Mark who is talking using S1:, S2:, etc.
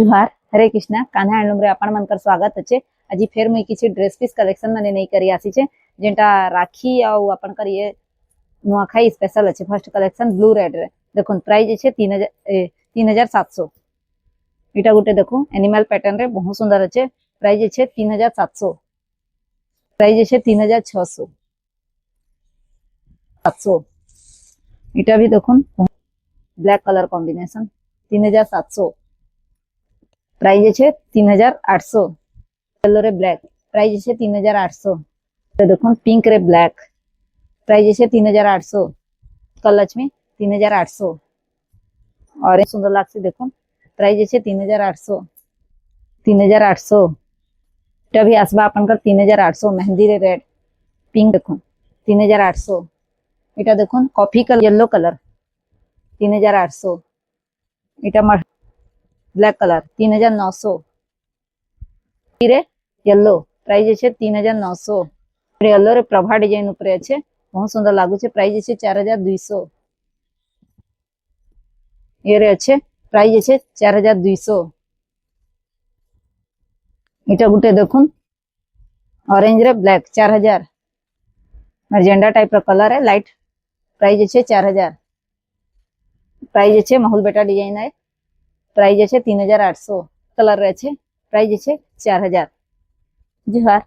S1: जुहार हरे Krishna Kanha handloom रे आपण मनकर स्वागत अच्छे। आज फेर मुई किसी ड्रेस पीस कलेक्शन मैंने नहीं करी आसी छे जेंटा राखी आउ अपन करिए नुआखाई स्पेशल अच्छे। फर्स्ट कलेक्शन ब्लू रेड रे देखो प्राइस छे 3700। इटा गुटे देखो एनिमल पैटर्न रे बहुत सुंदर अच्छे। प्राइस छे 3700। प्राइस छे 3600 700। इटा भी देखो ब्लैक कलर कॉम्बिनेशन 3700। प्राइस है 3800। येलो रे ब्लैक प्राइस है 3800। तो देखो पिंक रे ब्लैक प्राइस है 3800। कलच में 3800। और सुंदर लागसी देखो प्राइस है 3800। 3800 भी आसबा अपन कर 3800। मेहंदी रे रेड पिंक देखो 3800। इटा देखो कॉफी कलर येलो कलर 3800। इटा ब्लैक कलर 3900। येलो प्राइस है 3900। येलो रे प्रभा डिजाइन ऊपर अच्छे बहुत सुंदर लागू छे। प्राइस है 4200। ये रे अच्छे प्राइस है 4200। इटा गुटे देखो ऑरेंज रे ब्लैक 4000। मर्जेंडा टाइप रा कलर है लाइट। प्राइस है 4000। प्राइस है माहौल बेटा डिजाइन है। प्राइस है 3800। कलर अच्छे प्राइस है 4000। जुहार।